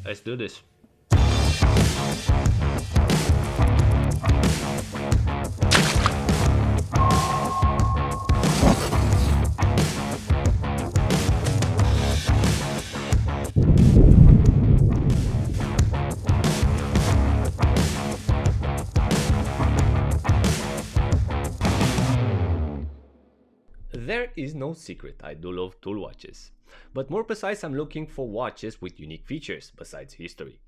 Let's do this. There is no secret, I do love tool watches. But more precise, I'm looking for watches with unique features besides history.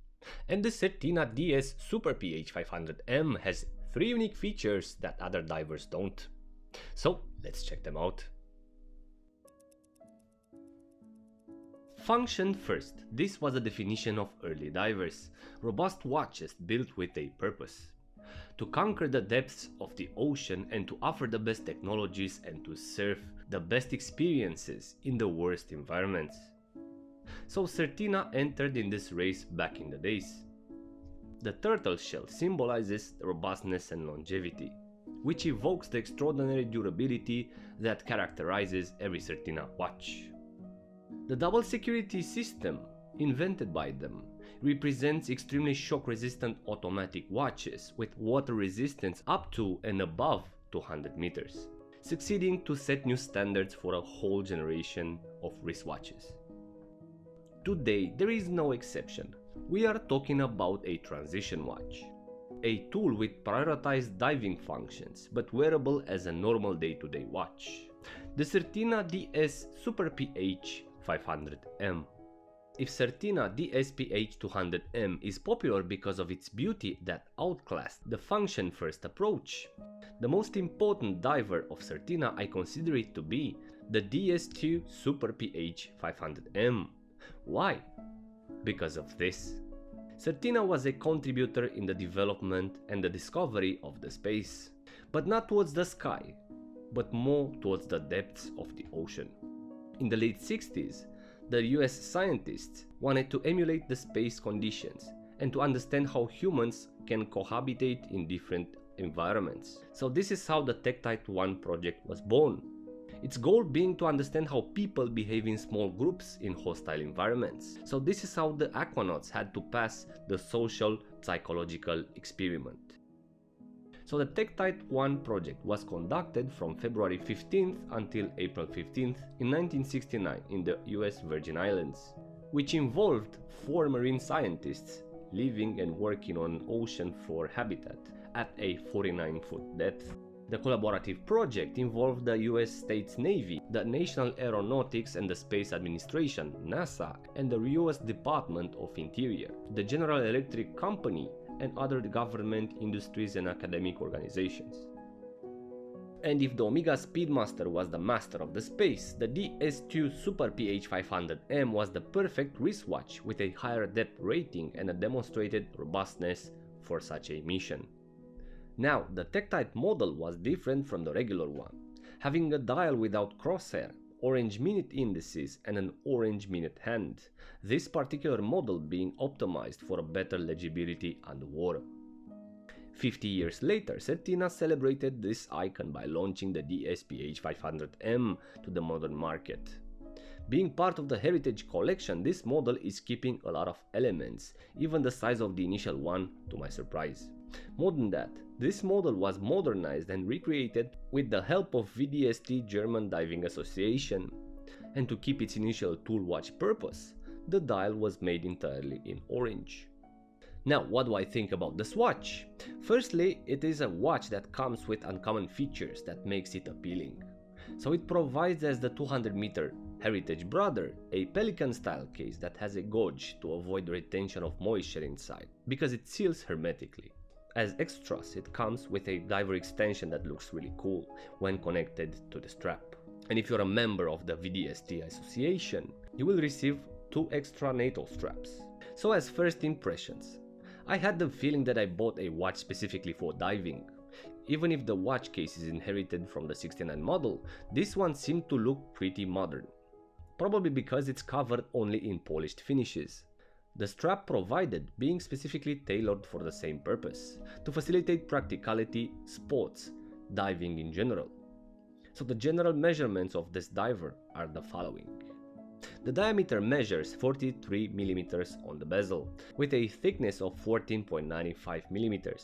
And the Certina DS SUPER PH500M has 3 unique features that other divers don't. So let's check them out. Function first. This was the definition of early divers. Robust watches built with a purpose. To conquer the depths of the ocean and to offer the best technologies and to serve the best experiences in the worst environments. So Certina entered in this race back in the days. The turtle shell symbolizes robustness and longevity, which evokes the extraordinary durability that characterizes every Certina watch. The double security system, invented by them, represents extremely shock-resistant automatic watches with water resistance up to and above 200 meters, succeeding to set new standards for a whole generation of wristwatches. Today, there is no exception. We are talking about a transition watch, a tool with prioritized diving functions but wearable as a normal day-to-day watch. The Certina DS SUPER PH500M. If Certina DS PH200M is popular because of its beauty that outclassed the function-first approach, the most important diver of Certina I consider it to be the DS2 SUPER PH500M. Why? Because of this. Certina was a contributor in the development and the discovery of the space, but not towards the sky, but more towards the depths of the ocean. In the late 60s, the US scientists wanted to emulate the space conditions and to understand how humans can cohabitate in different environments. So this is how the Tektite 1 project was born. Its goal being to understand how people behave in small groups in hostile environments. So this is how the aquanauts had to pass the social psychological experiment. So the Tektite 1 project was conducted from February 15th until April 15th in 1969 in the US Virgin Islands, which involved 4 marine scientists living and working on ocean floor habitat at a 49-foot depth. The collaborative project involved the US States Navy, the National Aeronautics and the Space Administration, NASA, and the US Department of Interior, the General Electric Company, and other government, industries and academic organizations. And if the Omega Speedmaster was the master of the space, the DS2 SUPER PH500M was the perfect wristwatch with a higher depth rating and a demonstrated robustness for such a mission. Now, the Tektite model was different from the regular one, having a dial without crosshair, orange minute indices and an orange minute hand, this particular model being optimized for a better legibility underwater. 50 years later, Certina celebrated this icon by launching the DS PH500M to the modern market. Being part of the heritage collection, this model is keeping a lot of elements, even the size of the initial one, to my surprise. More than that, this model was modernized and recreated with the help of VDST German Diving Association, and to keep its initial tool watch purpose, the dial was made entirely in orange. Now, what do I think about this watch? Firstly, it is a watch that comes with uncommon features that makes it appealing. So it provides as the 200-meter heritage brother a pelican style case that has a gauge to avoid the retention of moisture inside, because it seals hermetically. As extras, it comes with a diver extension that looks really cool when connected to the strap. And if you're a member of the VDST Association, you will receive 2 extra NATO straps. So as first impressions, I had the feeling that I bought a watch specifically for diving. Even if the watch case is inherited from the 69 model, this one seemed to look pretty modern. Probably because it's covered only in polished finishes. The strap provided being specifically tailored for the same purpose, to facilitate practicality, sports, diving in general. So the general measurements of this diver are the following. The diameter measures 43 mm on the bezel, with a thickness of 14.95 mm,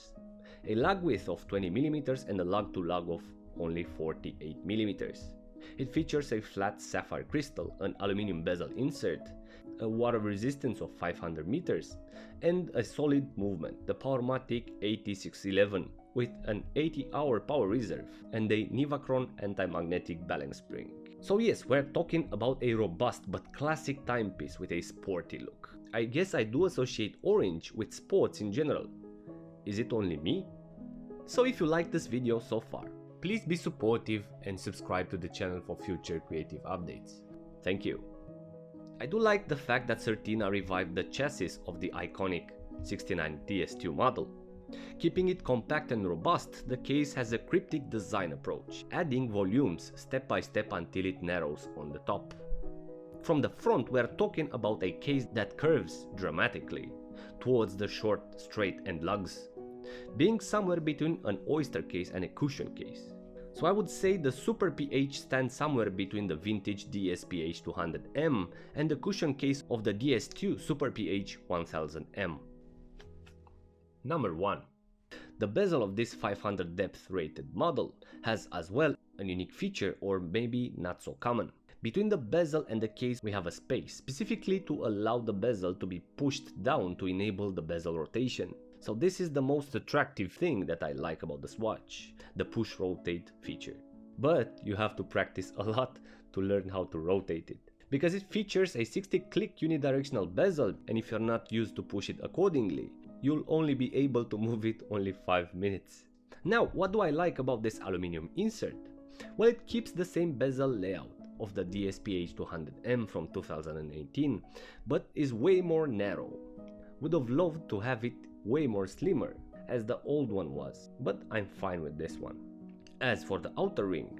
a lug width of 20 mm and a lug to lug of only 48 mm. It features a flat sapphire crystal, an aluminum bezel insert, a water resistance of 500 meters, and a solid movement, the Powermatic 8611, with an 80-hour power reserve and a Nivacron anti-magnetic balance spring. So yes, we're talking about a robust but classic timepiece with a sporty look. I guess I do associate orange with sports in general. Is it only me? So if you like this video so far, please be supportive and subscribe to the channel for future creative updates. Thank you. I do like the fact that Certina revived the chassis of the iconic 69 DS2 model. Keeping it compact and robust, the case has a cryptic design approach, adding volumes step by step until it narrows on the top. From the front, we are talking about a case that curves dramatically towards the short, straight end lugs, being somewhere between an oyster case and a cushion case. So I would say the Super PH stands somewhere between the vintage DS PH500M and the cushion case of the DS2 Super PH500M. Number 1. The bezel of this 500 depth rated model has as well a unique feature, or maybe not so common. Between the bezel and the case we have a space, specifically to allow the bezel to be pushed down to enable the bezel rotation. So this is the most attractive thing that I like about this watch, the push rotate feature. But you have to practice a lot to learn how to rotate it, because it features a 60 click unidirectional bezel, and if you're not used to push it accordingly, you'll only be able to move it only 5 minutes. Now, what do I like about this aluminum insert? Well, it keeps the same bezel layout of the DS PH500M from 2018, but is way more narrow. Would have loved to have it way more slimmer as the old one was, but I'm fine with this one. As for the outer ring,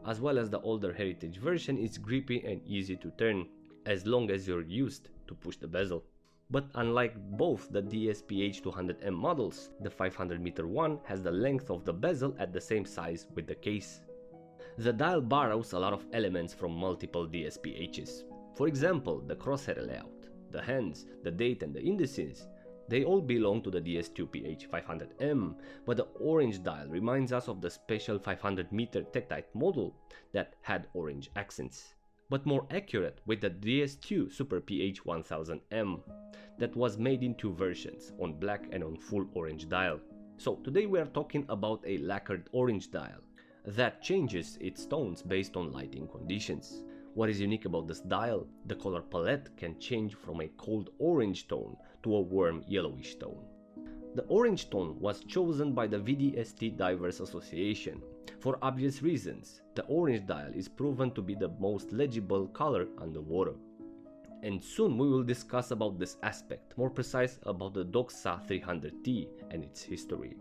as well as the older heritage version, is grippy and easy to turn as long as you're used to push the bezel. But unlike both the DS PH500M models, the 500-meter one has the length of the bezel at the same size with the case. The dial borrows a lot of elements from multiple DS PHs. For example, the crosshair layout, the hands, the date and the indices. They all belong to the DS2 PH500M, but the orange dial reminds us of the special 500-meter Tektite model that had orange accents, but more accurate with the DS2 Super PH500M that was made in two versions, on black and on full orange dial. So today we are talking about a lacquered orange dial that changes its tones based on lighting conditions. What is unique about this dial? The color palette can change from a cold orange tone to a warm yellowish tone. The orange tone was chosen by the VDST Divers Association. For obvious reasons, the orange dial is proven to be the most legible color underwater. And soon we will discuss about this aspect, more precise about the Doxa 300T and its history.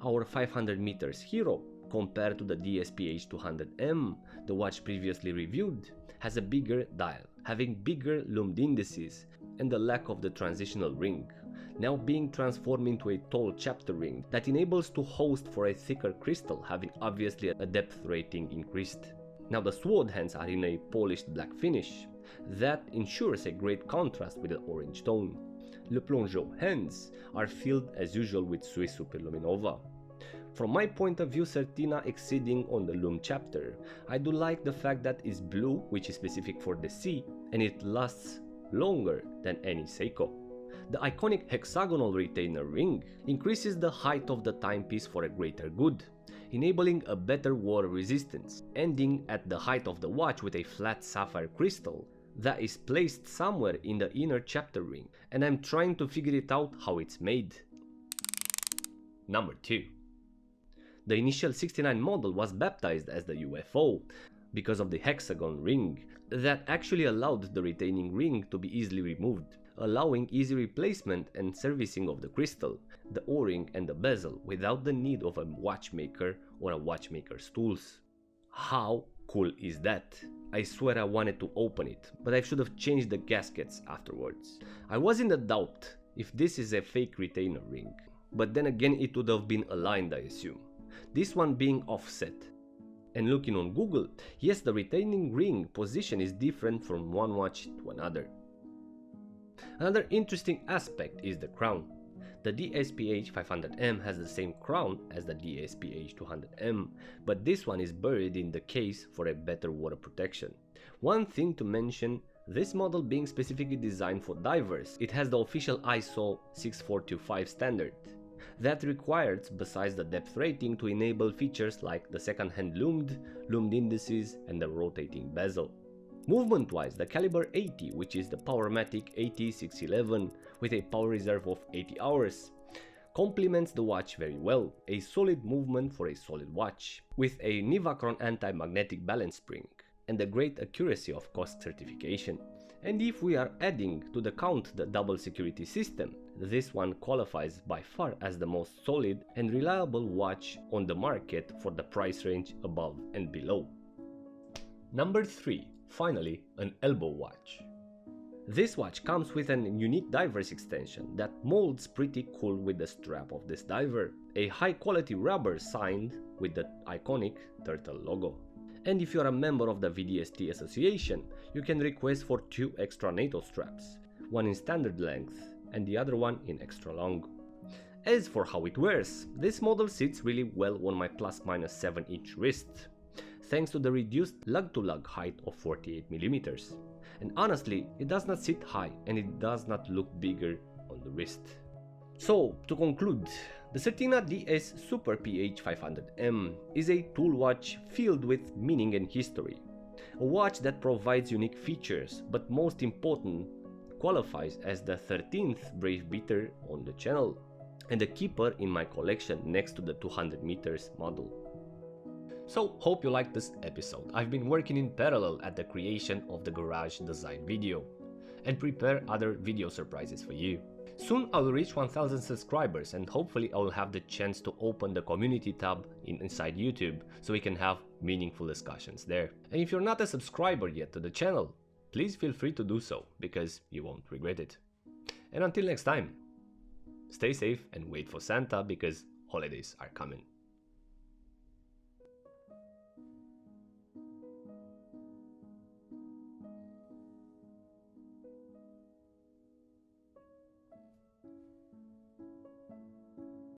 Our 500 meters hero, compared to the DS PH500M, the watch previously reviewed, has a bigger dial, having bigger loomed indices and the lack of the transitional ring, now being transformed into a tall chapter ring that enables to host for a thicker crystal, having obviously a depth rating increased. Now the sword hands are in a polished black finish that ensures a great contrast with the orange tone. Le Plongeon hands are filled as usual with Swiss Superluminova. From my point of view, Certina exceeding on the loom chapter. I do like the fact that it's blue, which is specific for the sea, and it lasts longer than any Seiko. The iconic hexagonal retainer ring increases the height of the timepiece for a greater good, enabling a better water resistance, ending at the height of the watch with a flat sapphire crystal that is placed somewhere in the inner chapter ring, and I'm trying to figure it out how it's made. Number 2. The initial 69 model was baptized as the UFO because of the hexagon ring that actually allowed the retaining ring to be easily removed, allowing easy replacement and servicing of the crystal, the O-ring and the bezel without the need of a watchmaker or a watchmaker's tools. How cool is that? I swear I wanted to open it, but I should have changed the gaskets afterwards. I was in the doubt if this is a fake retainer ring, but then again it would have been aligned, I assume. This one being offset. And looking on Google, yes, the retaining ring position is different from one watch to another. Another interesting aspect is the crown. The DS PH500M has the same crown as the DS PH200M, but this one is buried in the case for a better water protection. One thing to mention, this model being specifically designed for divers, it has the official ISO 6425 standard. That requires, besides the depth rating, to enable features like the second-hand loomed indices and the rotating bezel. Movement-wise, the caliber 80, which is the Powermatic 80-611 with a power reserve of 80 hours, complements the watch very well, a solid movement for a solid watch, with a Nivacron anti-magnetic balance spring, and a great accuracy of cost certification. And if we are adding to the count the double security system, this one qualifies by far as the most solid and reliable watch on the market for the price range above and below. Number 3. Finally, an elbow watch. This watch comes with an unique diver's extension that molds pretty cool with the strap of this diver, a high quality rubber signed with the iconic turtle logo. And if you are a member of the VDST association, you can request for 2 extra NATO straps, one in standard length and the other one in extra long. As for how it wears, this model sits really well on my ±7 inch wrist, thanks to the reduced lug-to-lug height of 48mm. And honestly, it does not sit high and it does not look bigger on the wrist. So, to conclude, the Certina DS SUPER PH500M is a tool watch filled with meaning and history. A watch that provides unique features, but most important, qualifies as the 13th brave beater on the channel, and a keeper in my collection next to the 200 meters model. So, hope you liked this episode. I've been working in parallel at the creation of the garage design video and prepare other video surprises for you. Soon I will reach 1000 subscribers and hopefully I will have the chance to open the community tab inside YouTube so we can have meaningful discussions there. And if you're not a subscriber yet to the channel, please feel free to do so because you won't regret it. And until next time, stay safe and wait for Santa because holidays are coming.